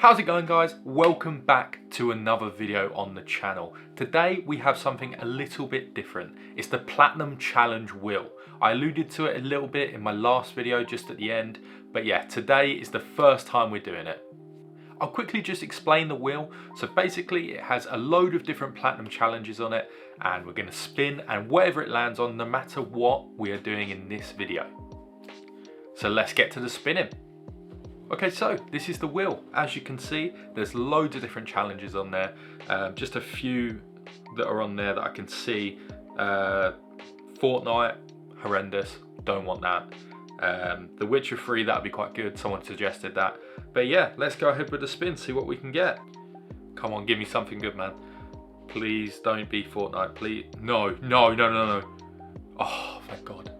How's it going, guys? Welcome back to another video on the channel. Today we have something a little bit different. It's the Platinum Challenge wheel. I alluded to it a little bit in my last video just at the end, but yeah, today is the first time we're doing it. I'll quickly just explain the wheel. So basically it has a load of different Platinum Challenges on it, and we're going to spin, and whatever it lands on, no matter what, we are doing in this video. So let's get to the spinning. Okay, so this is the wheel. As you can see, there's loads of different challenges on there. Just a few that are on there that I can see. Fortnite, horrendous, don't want that. The Witcher 3, that'd be quite good, someone suggested that. But yeah, let's go ahead with the spin, see what we can get. Come on, give me something good, man. Please don't be Fortnite, please. No. Oh, thank God.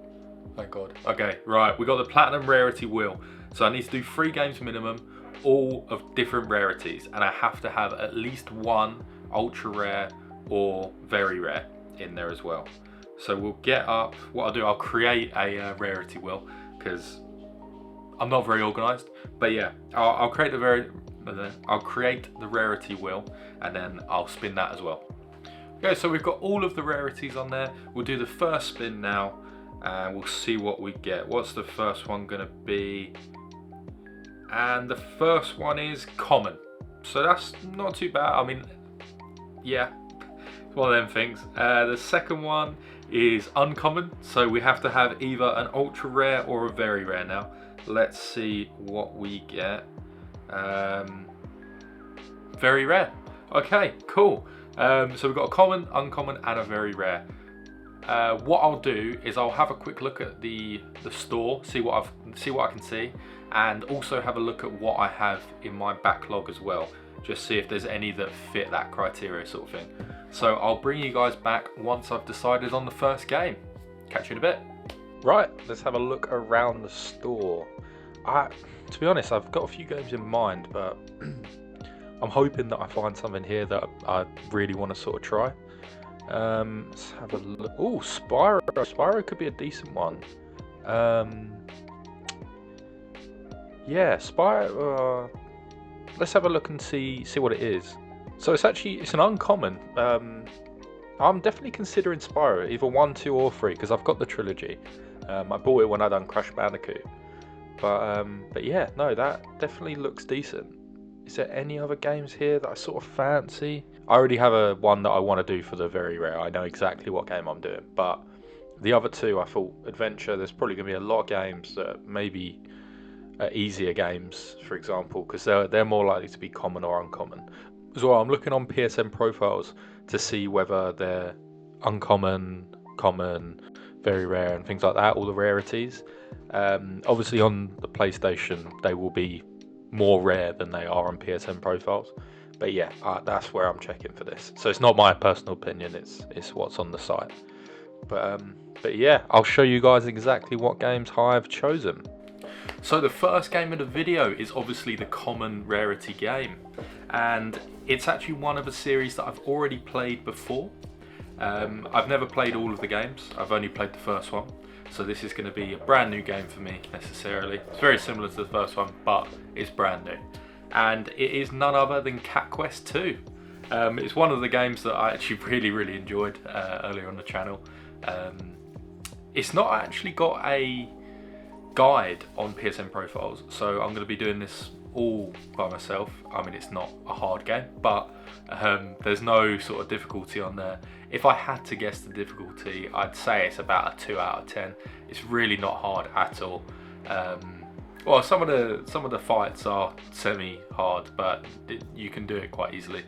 Thank God. Okay, right, we got the Platinum Rarity wheel. So I need to do 3 games minimum, all of different rarities, and I have to have at least one ultra rare or very rare in there as well. So we'll get up, what I'll do, I'll create a rarity wheel, because I'm not very organized, but yeah, I'll create the rarity wheel, and then I'll spin that as well. Okay, so we've got all of the rarities on there. We'll do the first spin now, and we'll see what we get. What's the first one gonna be? And the first one is common, so that's not too bad. I mean, yeah, it's one of them things. The second one is uncommon, so we have to have either an ultra rare or a very rare now. Let's see what we get. Very rare. Okay, cool. So we've got a common, uncommon, and a very rare. What I'll do is I'll have a quick look at the store, see what I can see, and also have a look at what I have in my backlog as well, just see if there's any that fit that criteria sort of thing. So I'll bring you guys back once I've decided on the first game. Catch you in a bit. Right, let's have a look around the store. To be honest, I've got a few games in mind, but I'm hoping that I find something here that I really want to sort of try. Let's have a look. Oh, Spyro. Spyro could be a decent one. Yeah, Spyro. Let's have a look and see what it is. So it's an uncommon. I'm definitely considering Spyro, either 1, 2, or 3, because I've got the trilogy. I bought it when I done Crash Bandicoot. But yeah, no, that definitely looks decent. Is there any other games here that I sort of fancy? I already have one that I want to do for the very rare. I know exactly what game I'm doing, but the other two, I thought adventure, there's probably going to be a lot of games that maybe are easier games, for example, because they're more likely to be common or uncommon. As well, I'm looking on PSN profiles to see whether they're uncommon, common, very rare, and things like that, all the rarities. Obviously on the PlayStation, they will be more rare than they are on PSN profiles. But yeah, that's where I'm checking for this. So it's not my personal opinion, it's what's on the site. But yeah, I'll show you guys exactly what games I've chosen. So the first game of the video is obviously the common rarity game, and it's actually one of a series that I've already played before. I've never played all of the games, I've only played the first one. So this is going to be a brand new game for me necessarily. It's very similar to the first one, but it's brand new. And it is none other than Cat Quest 2. It's one of the games that I actually really enjoyed earlier on the channel. It's not actually got a guide on PSN profiles, so I'm going to be doing this all by myself. I mean, it's not a hard game, but there's no sort of difficulty on there. If I had to guess the difficulty, I'd say it's about a 2 out of 10. It's really not hard at all. Well, some of the fights are semi-hard, but you can do it quite easily.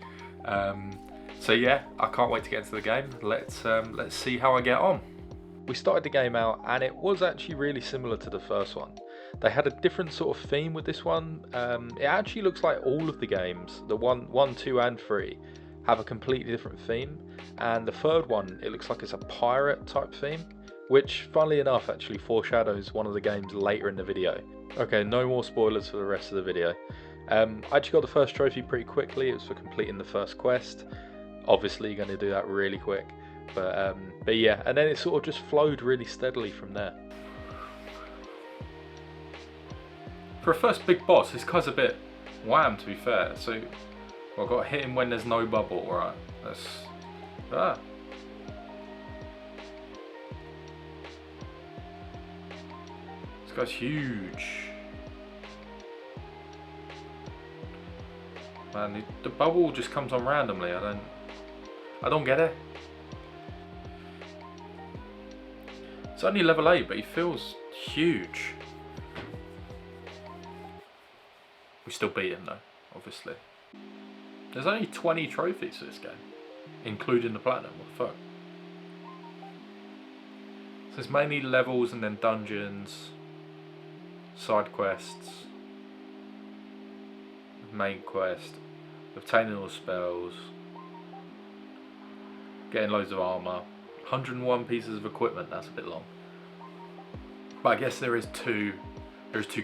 So yeah, I can't wait to get into the game. Let's see how I get on. We started the game out, and it was actually really similar to the first one. They had a different sort of theme with this one. It actually looks like all of the games, the 1, 2, and 3, have a completely different theme. And the third one, it looks like it's a pirate type theme, which funnily enough actually foreshadows one of the games later in the video. Okay, no more spoilers for the rest of the video. I actually got the first trophy pretty quickly. It was for completing the first quest. Obviously you're going to do that really quick. But yeah, and then it sort of just flowed really steadily from there. For a first big boss, this guy's a bit wham, to be fair. So I've got to hit him when there's no bubble, right? That's... Ah. This guy's huge. Man, the bubble just comes on randomly. I don't get it. It's only level 8, but he feels huge. We still beat him though, obviously. There's only 20 trophies for this game, including the platinum. What the fuck? So it's mainly levels and then dungeons, side quests, main quest, obtaining all spells, getting loads of armor, 101 pieces of equipment. That's a bit long, but I guess there's two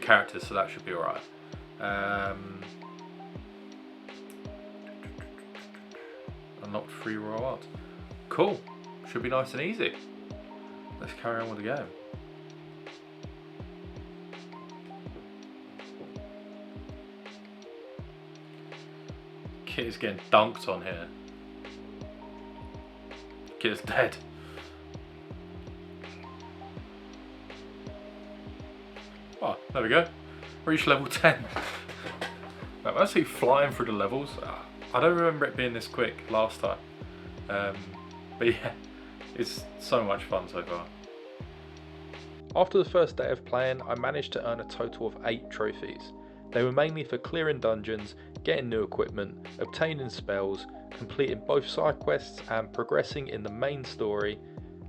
characters, so that should be alright. Unlocked free royal art. Cool. Should be nice and easy. Let's carry on with the game. Kit is getting dunked on here. Kit is dead. Oh, there we go. Reach level 10. I'm actually flying through the levels. I don't remember it being this quick last time. But yeah, it's so much fun so far. After the first day of playing, I managed to earn a total of 8 trophies. They were mainly for clearing dungeons, getting new equipment, obtaining spells, completing both side quests and progressing in the main story,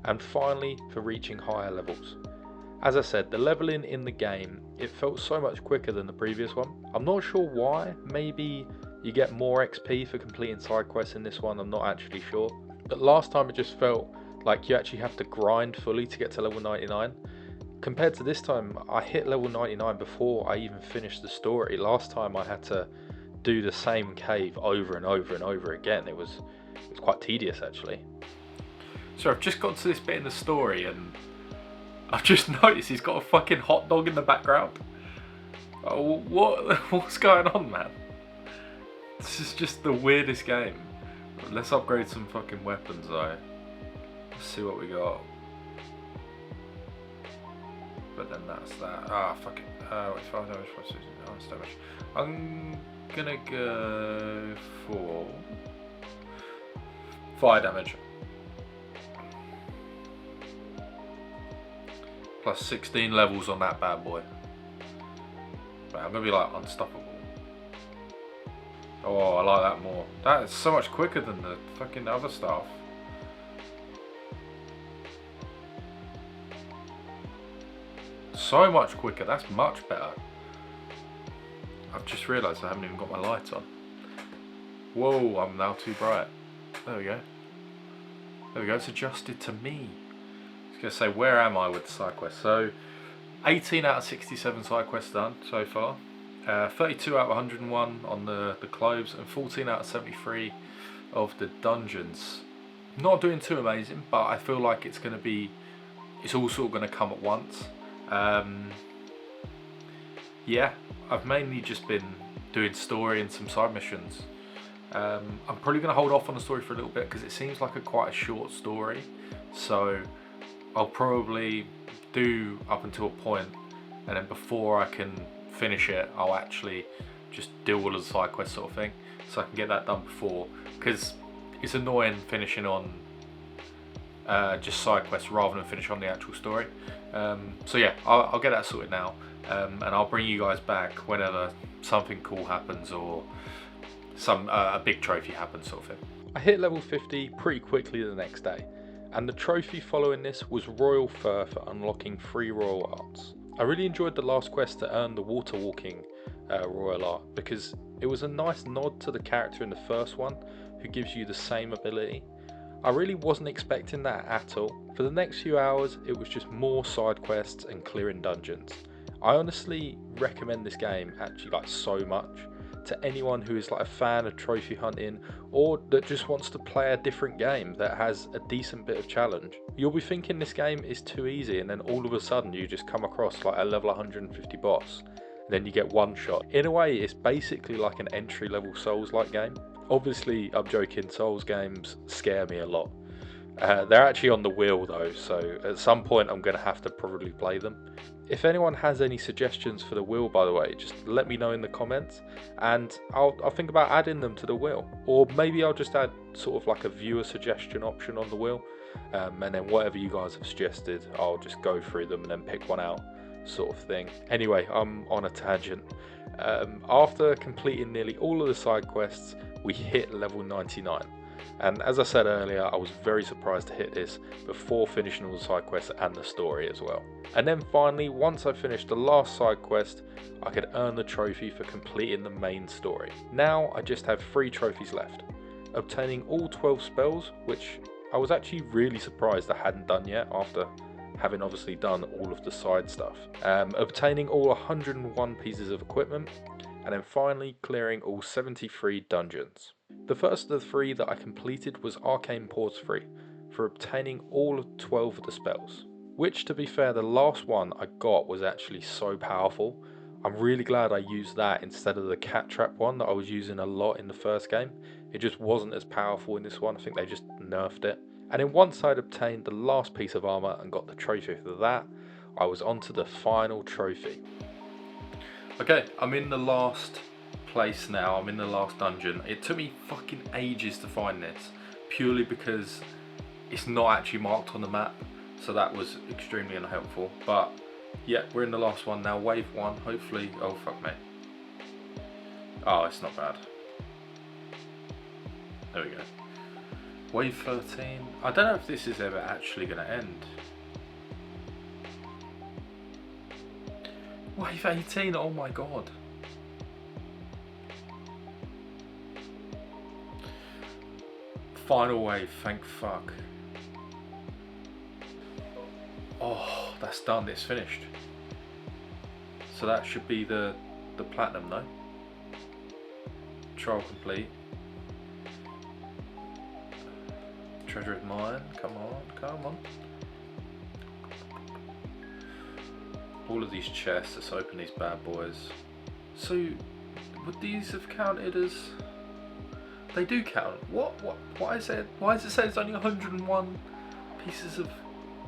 and finally for reaching higher levels. As I said, the leveling in the game, it felt so much quicker than the previous one. I'm not sure why. Maybe you get more XP for completing side quests in this one, I'm not actually sure. But last time it just felt like you actually have to grind fully to get to level 99. Compared to this time, I hit level 99 before I even finished the story. Last time I had to do the same cave over and over and over again. It was quite tedious actually. So I've just got to this bit in the story and I've just noticed he's got a fucking hot dog in the background. Oh, what's going on, man? This is just the weirdest game. Let's upgrade some fucking weapons though. Let's see what we got. But then that's that. Ah, fuck it. Wait, 5 damage, 5 6 damage. I'm gonna go for 5 damage. Plus 16 levels on that bad boy. Right, I'm gonna be like unstoppable. Oh, I like that more. That is so much quicker than the fucking other stuff. So much quicker, that's much better. I've just realised I haven't even got my lights on. Whoa, I'm now too bright. There we go. There we go, it's adjusted to me. I was going to say, where am I with the side quest? So, 18 out of 67 side quests done so far. 32 out of 101 on the cloves, and 14 out of 73 of the dungeons. Not doing too amazing, but I feel like it's all sort of going to come at once. Yeah, I've mainly just been doing story and some side missions. I'm probably going to hold off on the story for a little bit because it seems like quite a short story, so I'll probably do up until a point, and then before I can finish it I'll actually just do all of the side quests sort of thing, so I can get that done before, because it's annoying finishing on just side quests rather than finish on the actual story. So yeah, I'll get that sorted now, and I'll bring you guys back whenever something cool happens or a big trophy happens sort of thing. I hit level 50 pretty quickly the next day, and the trophy following this was Royal Fur for unlocking 3 royal arts. I really enjoyed the last quest to earn the water walking royal art, because it was a nice nod to the character in the first one who gives you the same ability. I really wasn't expecting that at all. For the next few hours it was just more side quests and clearing dungeons. I honestly recommend this game actually like so much to anyone who is like a fan of trophy hunting, or that just wants to play a different game that has a decent bit of challenge. You'll be thinking this game is too easy, and then all of a sudden you just come across like a level 150 boss, then you get one shot. In a way, it's basically like an entry-level Souls-like game. Obviously, I'm joking, Souls games scare me a lot. They're actually on the wheel though, so at some point I'm going to have to probably play them. If anyone has any suggestions for the wheel, by the way, just let me know in the comments, and I'll think about adding them to the wheel. Or maybe I'll just add sort of like a viewer suggestion option on the wheel, and then whatever you guys have suggested, I'll just go through them and then pick one out, sort of thing. Anyway, I'm on a tangent. After completing nearly all of the side quests, we hit level 99. And as I said earlier, I was very surprised to hit this before finishing all the side quests and the story as well. And then finally, once I finished the last side quest, I could earn the trophy for completing the main story. Now I just have 3 trophies left. Obtaining all 12 spells, which I was actually really surprised I hadn't done yet after having obviously done all of the side stuff. Obtaining all 101 pieces of equipment, and then finally clearing all 73 dungeons. The first of the 3 that I completed was Arcane Pause 3, for obtaining all of 12 of the spells. Which, to be fair, the last one I got was actually so powerful. I'm really glad I used that instead of the cat trap one that I was using a lot in the first game. It just wasn't as powerful in this one. I think they just nerfed it. And then once I'd obtained the last piece of armor and got the trophy for that, I was on to the final trophy. Okay, I'm in the last place now. I'm in the last dungeon. It took me fucking ages to find this, purely because it's not actually marked on the map, so that was extremely unhelpful. But yeah, we're in the last one now, wave 1, hopefully. Oh fuck me. Oh, it's not bad. There we go. Wave 13. I don't know if this is ever actually going to end. Wave 18, oh my god. Final wave, thank fuck. Oh, that's done, it's finished. So that should be the platinum though. Trial complete. Treasure is mine, come on, come on. All of these chests, let's open these bad boys. So, would these have counted as... They do count. Why is it say it's only 101 pieces of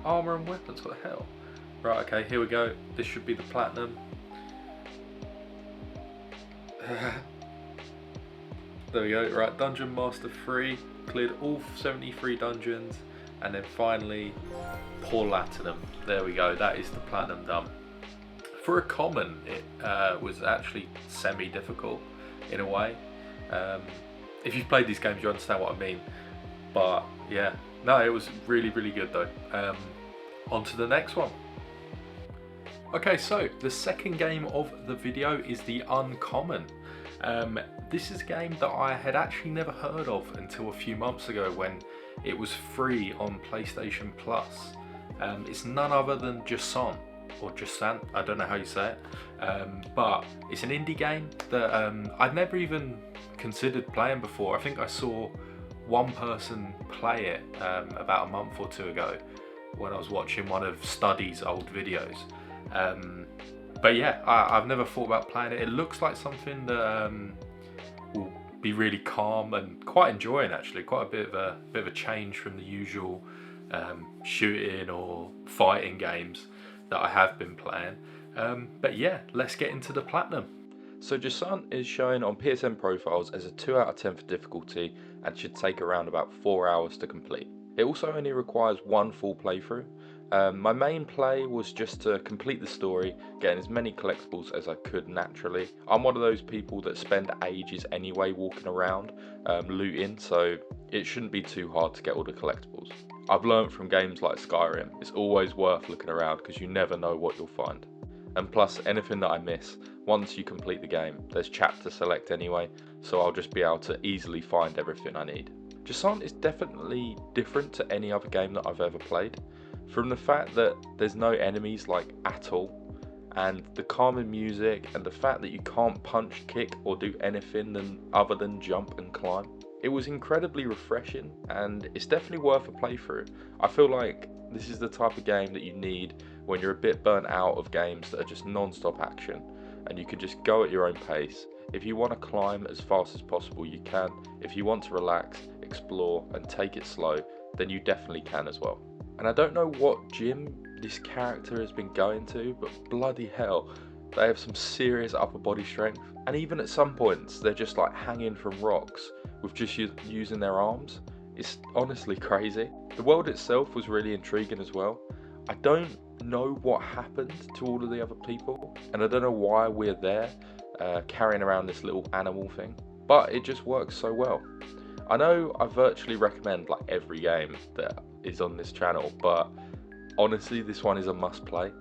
armor and weapons? What the hell? Right, okay, here we go. This should be the platinum. There we go. Right, Dungeon Master 3. Cleared all 73 dungeons. And then finally, Poor Latinum. There we go. That is the platinum done. For a common, it was actually semi-difficult in a way. If you've played these games, you understand what I mean. But yeah, no, it was really, really good though. On to the next one. Okay, so the second game of the video is the Uncommon. This is a game that I had actually never heard of until a few months ago when it was free on PlayStation Plus. It's none other than Jusant, or Jusant, I don't know how you say it, but it's an indie game that I'd never even considered playing before. I think I saw one person play it about a month or 2 ago when I was watching one of Studdy's old videos. But yeah, I've never thought about playing it. It looks like something that will be really calm and quite enjoying actually. Quite a bit of a change from the usual shooting or fighting games that I have been playing. But yeah, let's get into the platinum. So Jusant is shown on PSN profiles as a 2 out of 10 for difficulty and should take around about 4 hours to complete. It also only requires 1 full playthrough. My main play was just to complete the story, getting as many collectibles as I could naturally. I'm one of those people that spend ages anyway walking around looting, so it shouldn't be too hard to get all the collectibles. I've learned from games like Skyrim, it's always worth looking around because you never know what you'll find. And plus, anything that I miss, once you complete the game, there's chat to select anyway, so I'll just be able to easily find everything I need. Jusant is definitely different to any other game that I've ever played. From the fact that there's no enemies like at all, and the calming music, and the fact that you can't punch, kick or do anything other than jump and climb. It was incredibly refreshing and it's definitely worth a playthrough. I feel like this is the type of game that you need when you're a bit burnt out of games that are just non-stop action. and you can just go at your own pace. If you want to climb as fast as possible, you can. If you want to relax, explore, and take it slow, then you definitely can as well. And I don't know what gym this character has been going to, but bloody hell, they have some serious upper body strength. And even at some points, they're just like hanging from rocks with just using their arms. It's honestly crazy. The world itself was really intriguing as well. I don't know what happened to all of the other people, and I don't know why we're there carrying around this little animal thing, but it just works so well. I know I virtually recommend like every game that is on this channel, but honestly this one is a must play.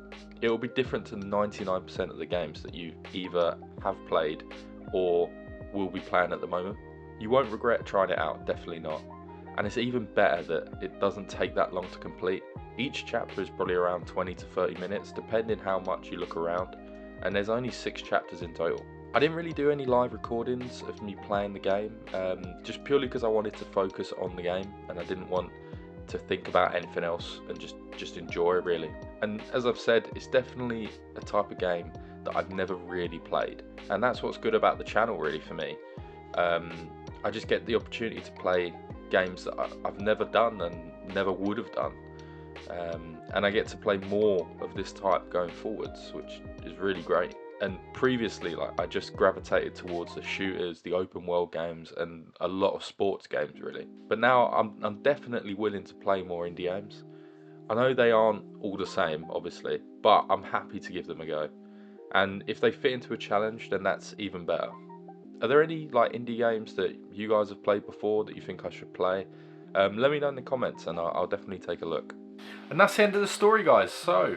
It will be different to 99% of the games that you either have played or will be playing at the moment. You won't regret trying it out, definitely not. And it's even better that it doesn't take that long to complete. Each chapter is probably around 20 to 30 minutes, depending how much you look around, and there's only 6 chapters in total. I didn't really do any live recordings of me playing the game, just purely because I wanted to focus on the game and I didn't want to think about anything else and just enjoy it really. And as I've said, it's definitely a type of game that I've never really played, and that's what's good about the channel really for me. I just get the opportunity to play games that I've never done and never would have done, and I get to play more of this type going forwards, which is really great. And previously, like, I just gravitated towards the shooters, the open world games, and a lot of sports games really. But now I'm definitely willing to play more indie games. I know they aren't all the same, obviously, but I'm happy to give them a go. And if they fit into a challenge, then that's even better. Are there any like indie games that you guys have played before that you think I should play? Let me know in the comments, and I'll definitely take a look. And that's the end of the story, guys. So,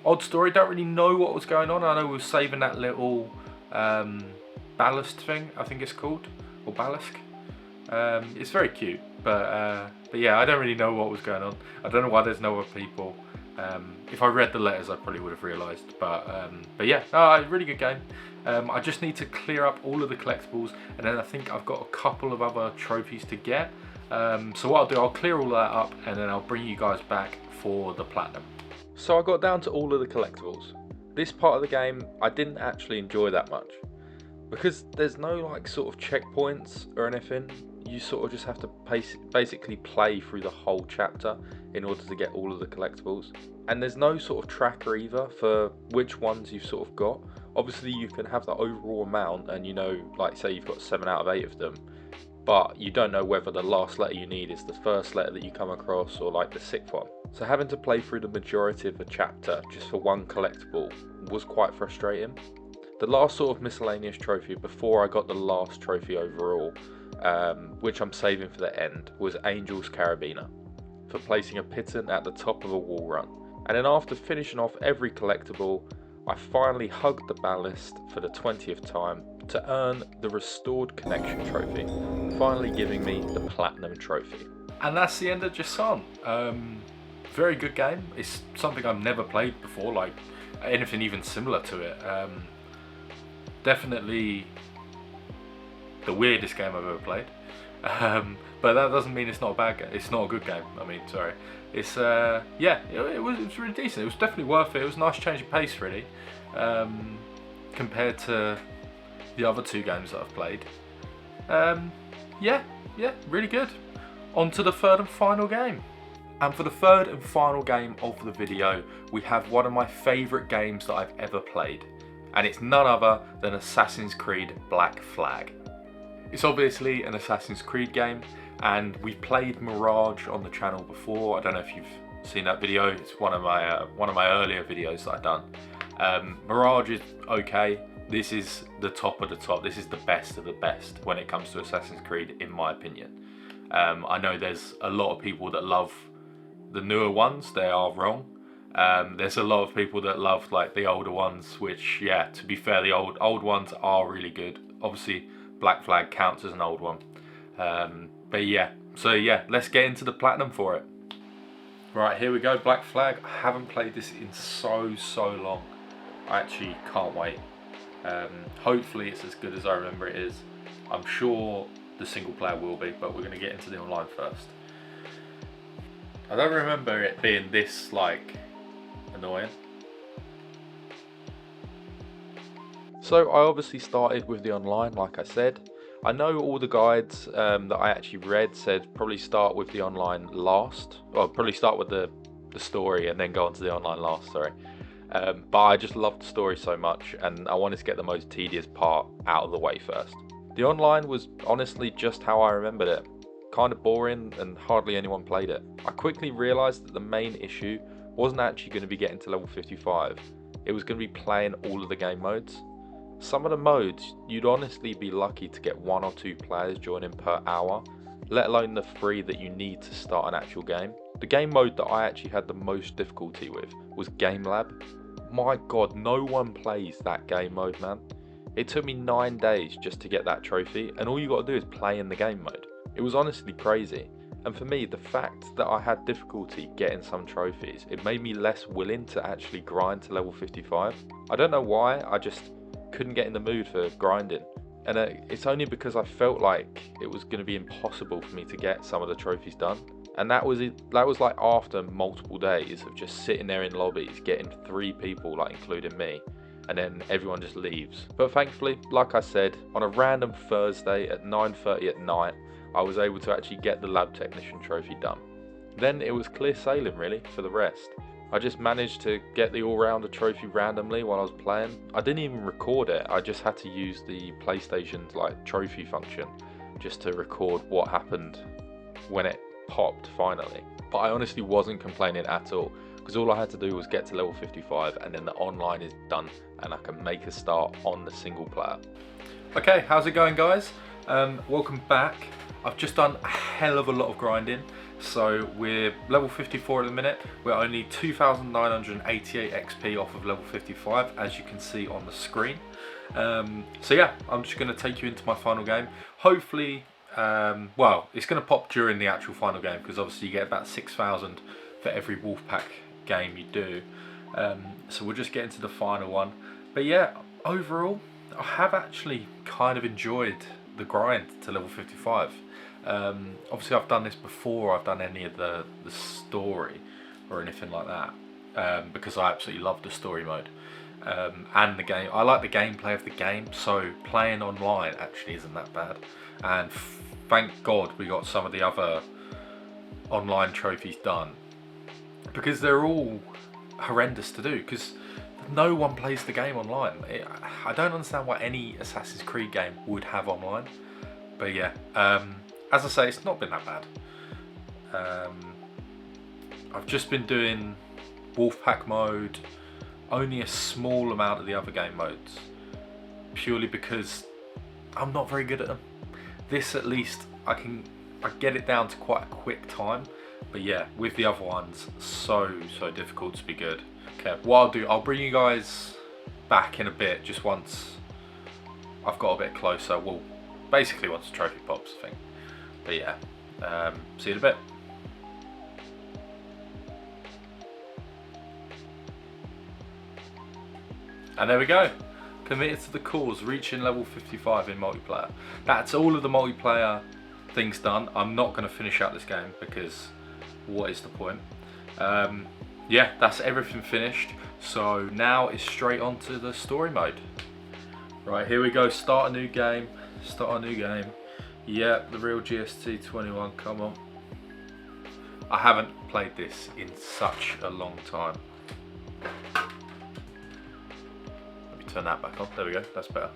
odd story. Don't really know what was going on. I know we were saving that little ballast thing, I think it's called, or ballast. It's very cute, but yeah, I don't really know what was going on. I don't know why there's no other people. If I read the letters, I probably would have realised. But yeah, really good game. I just need to clear up all of the collectibles, and then I think I've got a couple of other trophies to get. So what I'll do, I'll clear all that up, and then I'll bring you guys back for the platinum. So I got down to all of the collectibles. This part of the game I didn't actually enjoy that much, because there's no like sort of checkpoints or anything. You sort of just have to basically play through the whole chapter in order to get all of the collectibles. And there's no sort of tracker either for which ones you've sort of got. Obviously you can have the overall amount, and you know, like say you've got 7 out of 8 of them, but you don't know whether the last letter you need is the first letter that you come across or like the 6th one. So having to play through the majority of a chapter just for one collectible was quite frustrating. The last sort of miscellaneous trophy before I got the last trophy overall, which I'm saving for the end, was Angel's Carabiner, for placing a piton at the top of a wall run. And then after finishing off every collectible, I finally hugged the ballast for the 20th time to earn the Restored Connection trophy, finally giving me the Platinum trophy. And that's the end of Jusant. Very good game. It's something I've never played before, like anything even similar to it. Definitely the weirdest game I've ever played. But that doesn't mean it's not a bad game. It's not a good game. I mean, sorry. It's yeah, it was really decent. It was definitely worth it. It was a nice change of pace, really, compared to the other 2 games that I've played. Yeah, really good. On to the 3rd and final game. And for the 3rd and final game of the video, we have one of my favourite games that I've ever played, and it's none other than Assassin's Creed Black Flag. It's obviously an Assassin's Creed game, and we've played Mirage on the channel before. I don't know if you've seen that video. It's one of my earlier videos that I've done. Mirage is okay. This is the top of the top. This is the best of the best when it comes to Assassin's Creed, in my opinion. I know there's a lot of people that love the newer ones. They are wrong. There's a lot of people that love like the older ones, which, yeah, to be fair, the old ones are really good. Obviously Black Flag counts as an old one. But yeah, so yeah, let's get into the platinum for it. Right, here we go, Black Flag. I haven't played this in so long. I actually can't wait. Hopefully it's as good as I remember it is. I'm sure the single player will be, but we're going to get into the online first. I don't remember it being this like annoying. So I obviously started with the online, like I said. I know all the guides that I actually read said probably start with the online last, or probably start with the story and then go on to the online last, sorry. But I just loved the story so much and I wanted to get the most tedious part out of the way first. The online was honestly just how I remembered it. Kind of boring and hardly anyone played it. I quickly realised that the main issue wasn't actually going to be getting to level 55, it was going to be playing all of the game modes. Some of the modes, you'd honestly be lucky to get 1 or 2 players joining per hour, let alone the 3 that you need to start an actual game. The game mode that I actually had the most difficulty with was Game Lab. My god, no one plays that game mode, man. It took me 9 days just to get that trophy, and all you gotta do is play in the game mode. It was honestly crazy. And for me, the fact that I had difficulty getting some trophies, it made me less willing to actually grind to level 55. I don't know why, I just couldn't get in the mood for grinding. And it's only because I felt like it was going to be impossible for me to get some of the trophies done. And that was like after multiple days of just sitting there in lobbies, getting 3 people, like including me, and then everyone just leaves. But thankfully, like I said, on a random Thursday at 9:30 at night, I was able to actually get the lab technician trophy done. Then it was clear sailing really for the rest. I just managed to get the all-rounder trophy randomly while I was playing. I didn't even record it, I just had to use the PlayStation's like trophy function just to record what happened when it popped finally. But I honestly wasn't complaining at all, because all I had to do was get to level 55 and then the online is done and I can make a start on the single player. Okay, how's it going guys? Welcome back. I've just done a hell of a lot of grinding. So we're level 54 at the minute. We're only 2,988 XP off of level 55, as you can see on the screen. So yeah, I'm just going to take you into my final game. Hopefully, well, it's going to pop during the actual final game, because obviously you get about 6,000 for every Wolfpack game you do. So we'll just get into the final one. But yeah, overall, I have actually kind of enjoyed the grind to level 55. Obviously I've done this before I've done any of the story or anything like that, because I absolutely love the story mode, and the game. I like the gameplay of the game, so playing online actually isn't that bad, and thank God we got some of the other online trophies done, because they're all horrendous to do, because no one plays the game online. I don't understand why any Assassin's Creed game would have online, but yeah, as I say, it's not been that bad. I've just been doing Wolfpack mode, only a small amount of the other game modes, purely because I'm not very good at them. This at least I get it down to quite a quick time, but yeah, with the other ones, so difficult to be good. Okay, what I'll do, I'll bring you guys back in a bit, just once I've got a bit closer. Well, basically once the trophy pops, I think. But yeah, see you in a bit. And there we go. Committed to the cause, reaching level 55 in multiplayer. That's all of the multiplayer things done. I'm not going to finish out this game because what is the point? Yeah, that's everything finished. So now it's straight onto the story mode. Right, here we go. Start a new game. Start a new game. Yeah, the real GST21, come on. I haven't played this in such a long time. Let me turn that back on, there we go, that's better.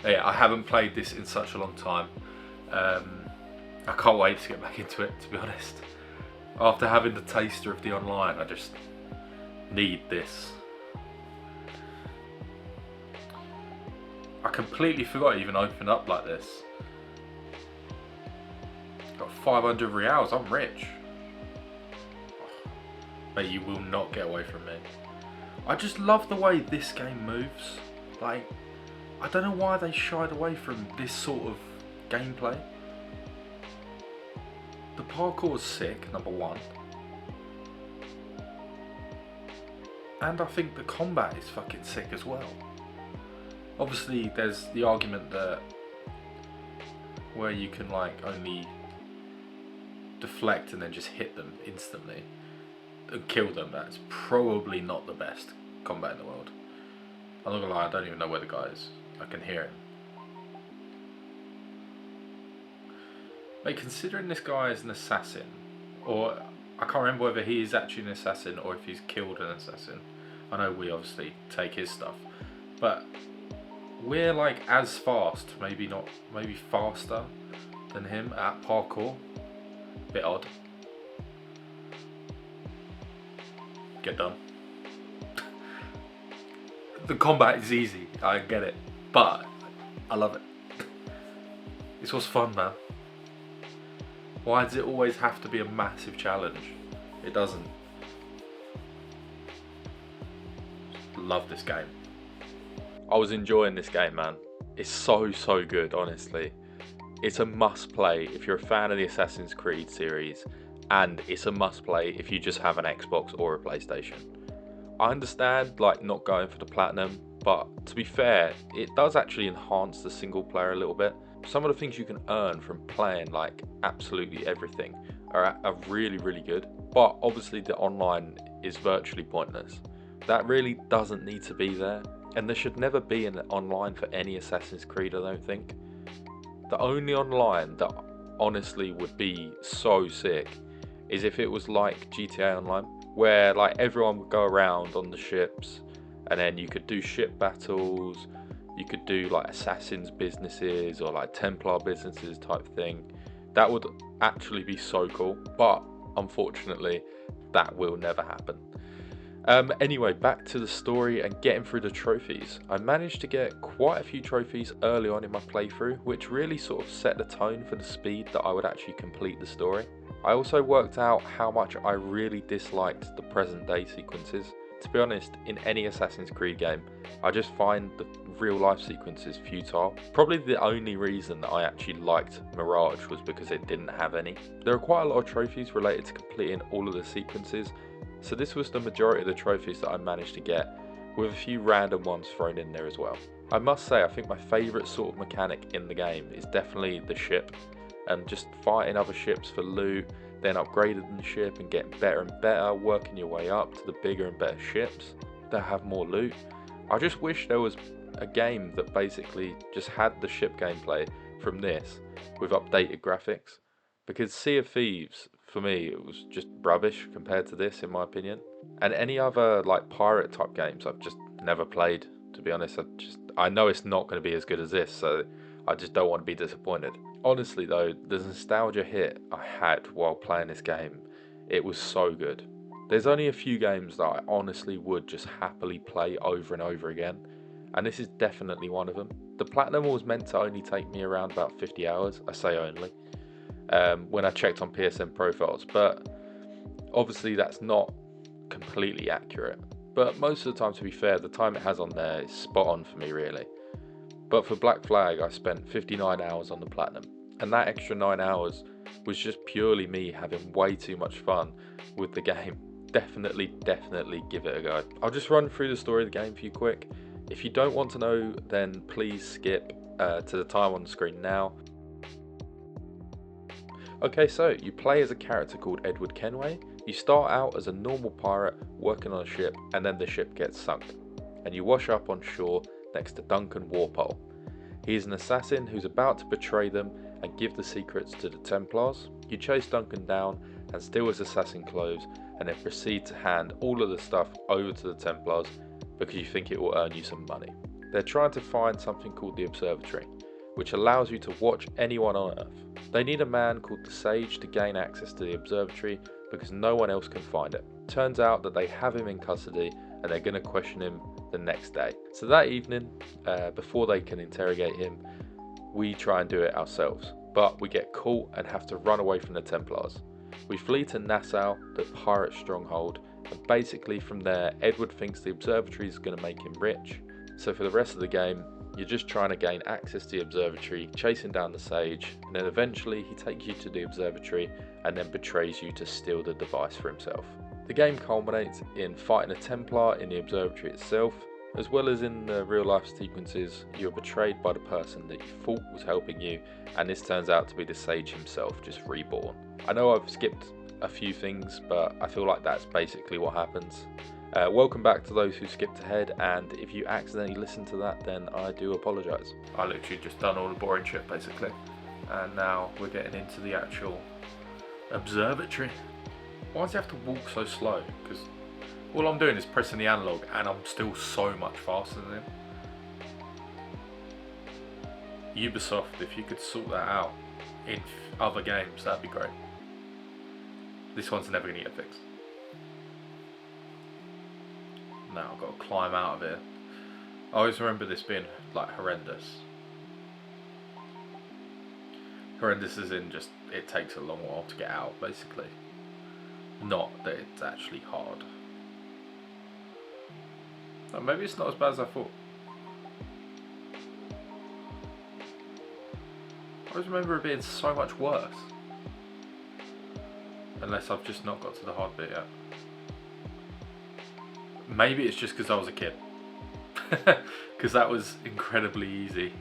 Yeah, I haven't played this in such a long time. I can't wait to get back into it, to be honest. After having the taster of the online, I just need this. I completely forgot it even opened up like this. Got 500 reals, I'm rich. But you will not get away from me. I just love the way this game moves. Like, I don't know why they shied away from this sort of gameplay. The parkour is sick, number one. And I think the combat is fucking sick as well. Obviously there's the argument that where you can like only deflect and then just hit them instantly and kill them. That's probably not the best combat in the world. I'm not gonna lie, I don't even know where the guy is. I can hear him. Like, considering this guy is an assassin, or I can't remember whether he is actually an assassin or if he's killed an assassin. I know we obviously take his stuff, but we're like as fast, maybe not, maybe faster than him at parkour. Bit odd. Get done. The combat is easy, I get it, but I love it. It's what's fun, man. Why does it always have to be a massive challenge? It doesn't. Love this game. I was enjoying this game, man. It's so good, honestly. It's a must play if you're a fan of the Assassin's Creed series, and it's a must play if you just have an Xbox or a PlayStation. I understand like not going for the platinum, but to be fair, it does actually enhance the single player a little bit. Some of the things you can earn from playing like absolutely everything are really good, but obviously the online is virtually pointless. That really doesn't need to be there, and there should never be an online for any Assassin's Creed, I don't think. The only online that honestly would be so sick is if it was like GTA Online, where like everyone would go around on the ships and then you could do ship battles, you could do like assassins businesses or like Templar businesses type thing. That would actually be so cool, but unfortunately that will never happen. Anyway, back to the story and getting through the trophies. I managed to get quite a few trophies early on in my playthrough, which really sort of set the tone for the speed that I would actually complete the story. I also worked out how much I really disliked the present day sequences. To be honest, in any Assassin's Creed game, I just find the real life sequences futile. Probably the only reason that I actually liked Mirage was because it didn't have any. There are quite a lot of trophies related to completing all of the sequences, so this was the majority of the trophies that I managed to get, with a few random ones thrown in there as well. I must say, I think my favourite sort of mechanic in the game is definitely the ship, and just fighting other ships for loot, then upgrading the ship and getting better and better, working your way up to the bigger and better ships that have more loot. I just wish there was a game that basically just had the ship gameplay from this with updated graphics, because Sea of Thieves, for me, it was just rubbish compared to this, in my opinion. And any other like pirate type games I've just never played, to be honest. I know it's not going to be as good as this, so I just don't want to be disappointed. Honestly though, the nostalgia hit I had while playing this game, it was so good. There's only a few games that I honestly would just happily play over and over again, and this is definitely one of them. The platinum was meant to only take me around about 50 hours, I say only, when I checked on PSN profiles, but obviously that's not completely accurate. But most of the time, to be fair, the time it has on there is spot on for me really. But for Black Flag, I spent 59 hours on the platinum, and that extra 9 hours was just purely me having way too much fun with the game. Definitely give it a go. I'll just run through the story of the game for you quick. If you don't want to know, then please skip to the time on the screen now. Okay, so you play as a character called Edward Kenway. You start out as a normal pirate working on a ship, and then the ship gets sunk, and you wash up on shore next to Duncan Warpole. He is an assassin who's about to betray them and give the secrets to the Templars. You chase Duncan down and steal his assassin clothes, and then proceed to hand all of the stuff over to the Templars because you think it will earn you some money. They're trying to find something called the Observatory, which allows you to watch anyone on Earth. They need a man called the Sage to gain access to the Observatory because no one else can find it. Turns out that they have him in custody and they're going to question him the next day. So that evening, before they can interrogate him, we try and do it ourselves, but we get caught and have to run away from the Templars. We flee to Nassau, the pirate stronghold, and basically from there, Edward thinks the Observatory is going to make him rich. So for the rest of the game, you're just trying to gain access to the Observatory, chasing down the Sage, and then eventually he takes you to the Observatory and then betrays you to steal the device for himself. The game culminates in fighting a Templar in the Observatory itself, as well as in the real life sequences. You're betrayed by the person that you thought was helping you, and this turns out to be the Sage himself, just reborn. I know I've skipped a few things, but I feel like that's basically what happens. Welcome back to those who skipped ahead, and if you accidentally listened to that, then I do apologise. I literally just done all the boring shit basically, and now we're getting into the actual observatory. Why does he have to walk so slow? Because all I'm doing is pressing the analog and I'm still so much faster than him. Ubisoft, if you could sort that out in other games, that'd be great. This one's never going to get fixed. Now I've got to climb out of here. I always remember this being like horrendous. Horrendous as in just it takes a long while to get out, basically. Not that it's actually hard. Oh, maybe it's not as bad as I thought. I always remember it being so much worse. Unless I've just not got to the hard bit yet. Maybe it's just because I was a kid. Because that was incredibly easy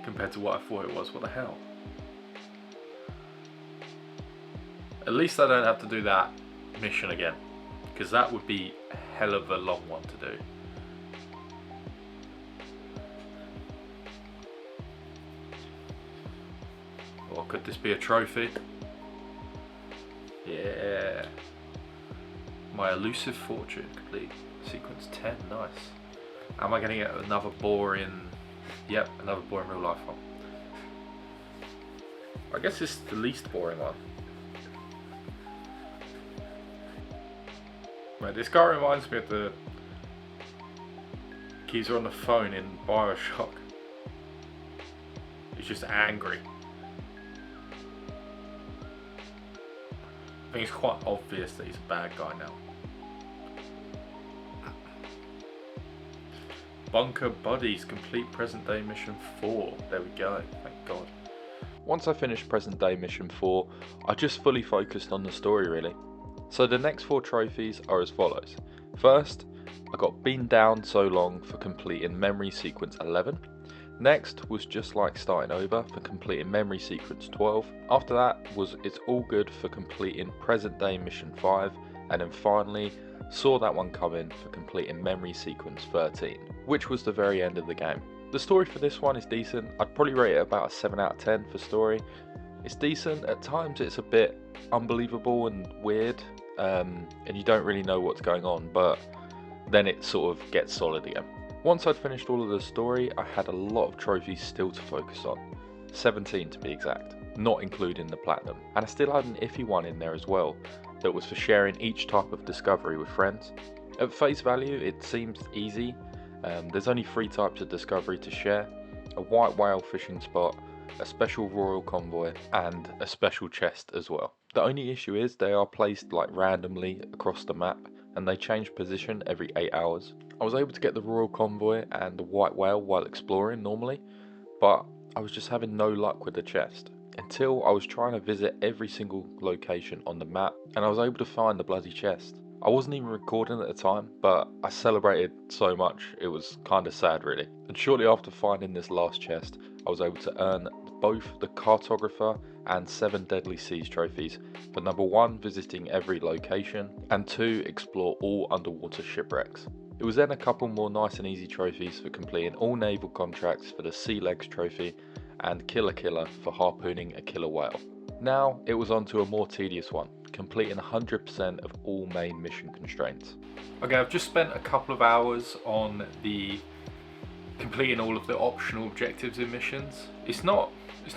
compared to what I thought it was. What the hell? At least I don't have to do that mission again, because that would be a hell of a long one to do. Or could this be a trophy? Yeah. My elusive fortune complete. Sequence 10, nice. Am I going to get another boring... Yep, another boring real life one. I guess this is the least boring one. Right, this guy reminds me of the geezer on the phone in Bioshock. He's just angry. I think it's quite obvious that he's a bad guy now. Bunker Buddies, complete present day mission 4. There we go, thank God. Once I finished present day mission 4, I just fully focused on the story really. So the next 4 trophies are as follows. First, I got beaten down so long for completing memory sequence 11. Next was just like starting over for completing memory sequence 12. After that was it's all good for completing present day mission 5. And then finally saw that one come in for completing memory sequence 13, which was the very end of the game. The story for this one is decent. I'd probably rate it about a 7 out of 10 for story. It's decent. At times it's a bit unbelievable and weird, and you don't really know what's going on, but then it sort of gets solid again. Once I'd finished all of the story, I had a lot of trophies still to focus on. 17 to be exact, not including the platinum. And I still had an iffy one in there as well, that was for sharing each type of discovery with friends. At face value, it seems easy. There's only 3 types of discovery to share: a white whale fishing spot, a special royal convoy, and a special chest as well. The only issue is they are placed like randomly across the map, and they change position every 8 hours. I was able to get the royal convoy and the white whale while exploring normally, but I was just having no luck with the chest, until I was trying to visit every single location on the map, and I was able to find the bloody chest. I wasn't even recording at the time, but I celebrated so much, it was kind of sad really. And shortly after finding this last chest, I was able to earn both the cartographer and 7 deadly seas trophies for number 1, visiting every location, and 2, explore all underwater shipwrecks. It was then a couple more nice and easy trophies for completing all naval contracts for the Sea Legs trophy, and Kill a Killer for harpooning a killer whale. Now it was on to a more tedious one, completing 100% of all main mission constraints. Okay, I've just spent a couple of hours on the completing all of the optional objectives in missions. It's not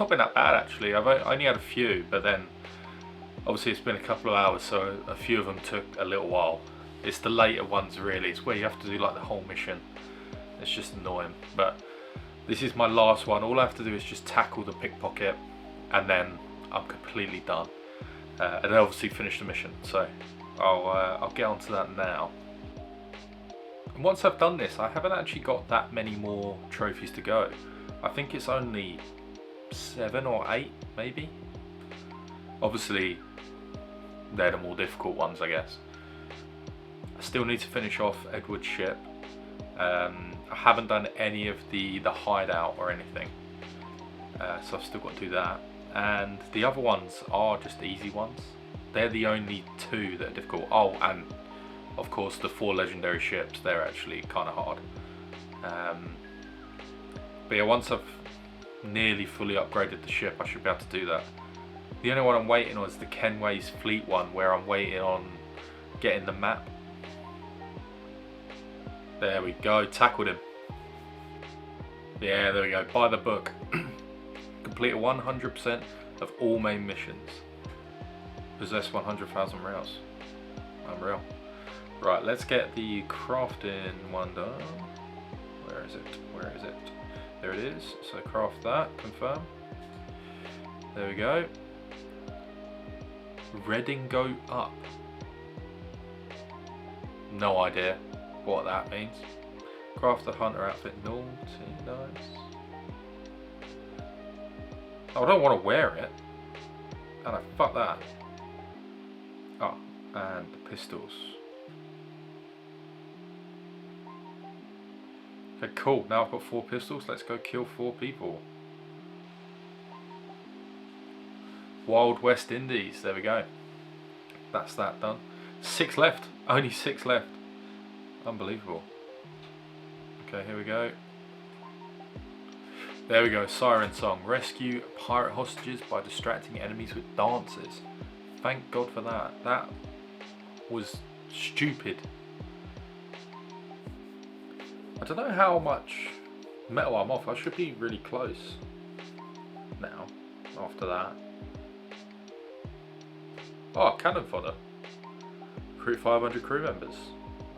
been that bad actually. I've only had a few, but then obviously it's been a couple of hours, so a few of them took a little while. It's the later ones really, it's where you have to do like the whole mission. It's just annoying, but this is my last one. All I have to do is just tackle the pickpocket, and then I'm completely done. And then obviously finish the mission. So I'll get onto that now. And once I've done this, I haven't actually got that many more trophies to go. I think it's only 7 or 8, maybe. Obviously, they're the more difficult ones, I guess. I still need to finish off Edward's ship. I haven't done any of the hideout or anything, so I've still got to do that. And the other ones are just easy ones. They're the only 2 that are difficult. Oh, and of course, the 4 legendary ships, they're actually kind of hard. But yeah, once I've nearly fully upgraded the ship, I should be able to do that. The only one I'm waiting on is the Kenway's fleet one, where I'm waiting on getting the map. There we go, tackled him. Yeah, there we go, by the book. Complete 100% of all main missions. Possess 100,000 rails. Unreal. Right, let's get the crafting one done. Where is it? Where is it? There it is. So craft that, confirm. There we go. Redingo up. No idea what that means. Craft the hunter outfit. Naughty, nice. I don't want to wear it. And fuck that. Oh, and the pistols. Okay, cool. Now I've got 4 pistols. Let's go kill 4 people. Wild West Indies. There we go. That's that done. 6 left. Only 6 left. Unbelievable. Okay, here we go. There we go. Siren Song. Rescue pirate hostages by distracting enemies with dances. Thank God for that. That was stupid. I don't know how much metal I'm off. I should be really close now after that. Oh, cannon fodder. Recruit 500 crew members.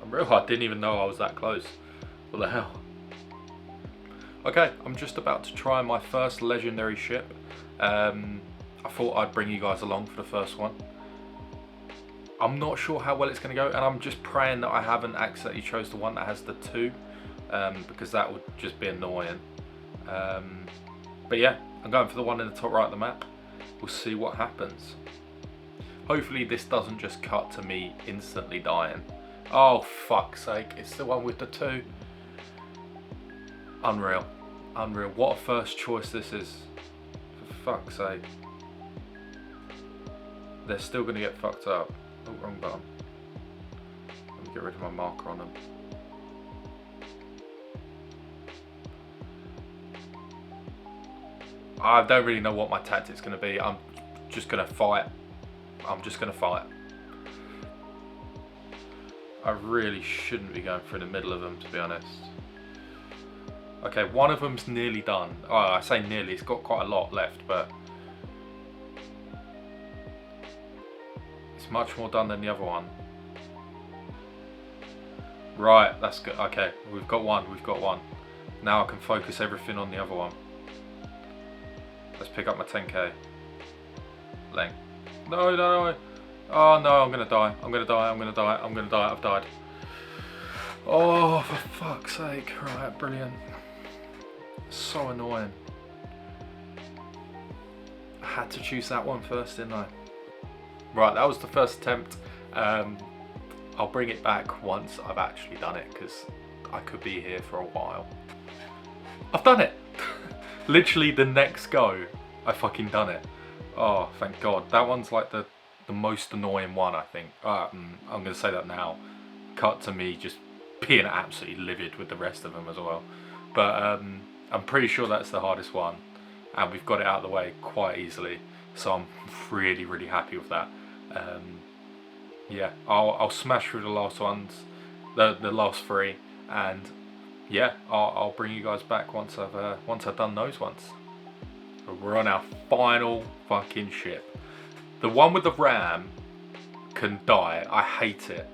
I'm real. I didn't even know I was that close. What the hell? Okay, I'm just about to try my first legendary ship. I thought I'd bring you guys along for the first one. I'm not sure how well it's going to go, and I'm just praying that I haven't accidentally chose the one that has the 2, because that would just be annoying. But yeah, I'm going for the one in the top right of the map. We'll see what happens. Hopefully this doesn't just cut to me instantly dying. Oh, fuck's sake, it's the one with the 2. Unreal. Unreal. What a first choice this is. For fuck's sake. They're still going to get fucked up. Oh, wrong button. Let me get rid of my marker on them. I don't really know what my tactic's going to be. I'm just going to fight. I'm just going to fight. I really shouldn't be going through the middle of them, to be honest. Okay, one of them's nearly done. Oh, I say nearly, it's got quite a lot left, but it's much more done than the other one. Right, that's good. Okay, we've got one, we've got one. Now I can focus everything on the other one. Let's pick up my 10k. Leng. No, no, no. Oh no, I'm gonna die. I'm gonna die, I'm gonna die, I'm gonna die, I've died. Oh, for fuck's sake. Right, brilliant. So annoying. I had to choose that one first, didn't I? Right, that was the first attempt. I'll bring it back once I've actually done it, because I could be here for a while. I've done it! Literally the next go, I fucking done it. Oh, thank God. That one's like the most annoying one, I think. I'm going to say that now. Cut to me just being absolutely livid with the rest of them as well. But I'm pretty sure that's the hardest one, and we've got it out of the way quite easily, so I'm really, really happy with that. Yeah, I'll smash through the last ones, the last 3, and yeah, I'll bring you guys back once I've done those ones. We're on our final fucking ship. The one with the ram can die. I hate it.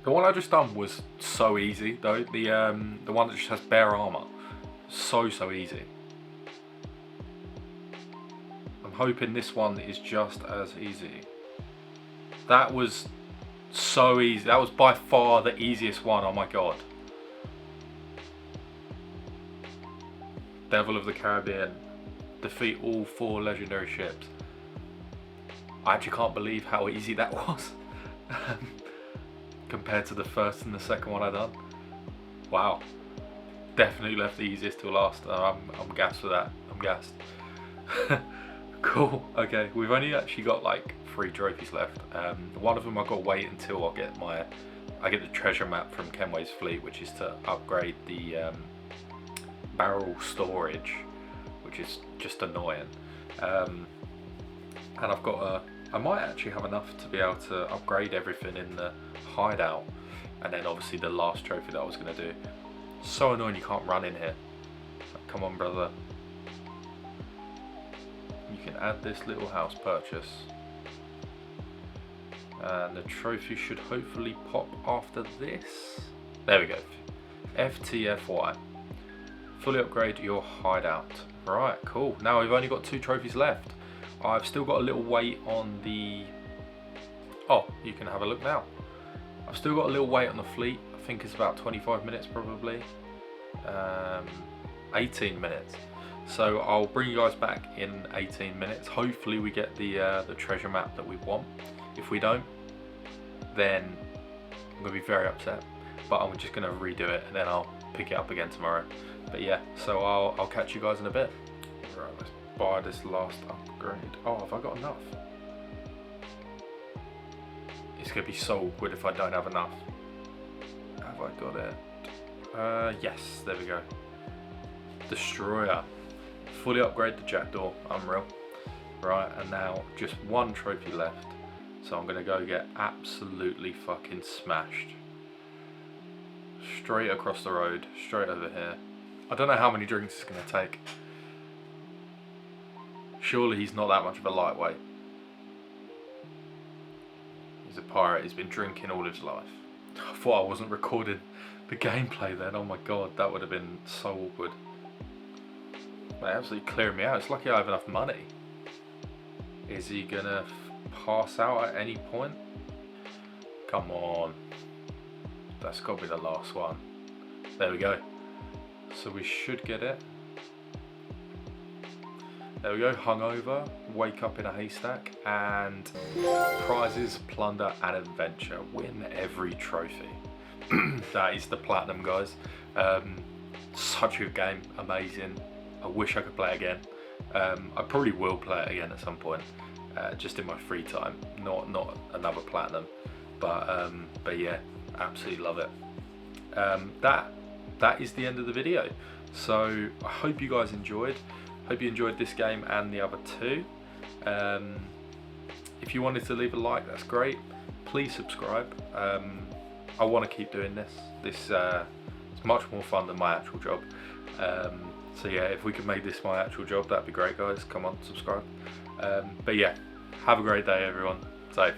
The one I just done was so easy though. The one that just has bare armor, so easy. I'm hoping this one is just as easy. That was so easy. That was by far the easiest one. Oh my God. Devil of the Caribbean. Defeat all 4 legendary ships. I actually can't believe how easy that was. Compared to the first and the second one I done. Wow. Definitely left the easiest till last. I'm gassed for that. I'm gassed. Cool. Okay, we've only actually got like 3 trophies left. One of them I've got to wait until I get the treasure map from Kenway's fleet, which is to upgrade the barrel storage, which is just annoying. And I've got I might actually have enough to be able to upgrade everything in the hideout, and then obviously the last trophy that I was going to do. So annoying you can't run in here. Come on, brother. You can add this little house purchase. And the trophy should hopefully pop after this. There we go. FTFY. Fully upgrade your hideout. Right, cool. Now we've only got 2 trophies left. I've still got a little wait on the... Oh, you can have a look now. I've still got a little wait on the fleet. I think it's about 25 minutes probably. 18 minutes. So I'll bring you guys back in 18 minutes. Hopefully we get the treasure map that we want. If we don't, then I'm going to be very upset. But I'm just going to redo it and then I'll pick it up again tomorrow. But yeah, so I'll catch you guys in a bit. Right, let's buy this last upgrade. Oh, have I got enough? It's going to be so awkward if I don't have enough. Have I got it? Yes, there we go. Destroyer. Fully upgrade the jackdaw. Unreal. Right, and now just 1 trophy left. So I'm going to go get absolutely fucking smashed. Straight across the road. Straight over here. I don't know how many drinks it's going to take. Surely he's not that much of a lightweight. He's a pirate. He's been drinking all his life. I thought I wasn't recording the gameplay then. Oh my god, that would have been so awkward. Mate, absolutely clearing me out. It's lucky I have enough money. Is he gonna pass out at any point? Come on. That's got to be the last one. There we go. So we should get it. There we go, hungover, wake up in a haystack, and prizes, plunder, and adventure. Win every trophy. That is the platinum, guys. Such a good game, amazing. I wish I could play it again. I probably will play it again at some point, just in my free time, not another platinum. But yeah, absolutely love it. That is the end of the video. So I hope you guys enjoyed. Hope you enjoyed this game and the other 2. If you wanted to leave a like, that's great. Please subscribe. I want to keep doing this. It's much more fun than my actual job. So yeah, if we could make this my actual job, that'd be great, guys. Come on, subscribe. But yeah, have a great day, everyone. Safe.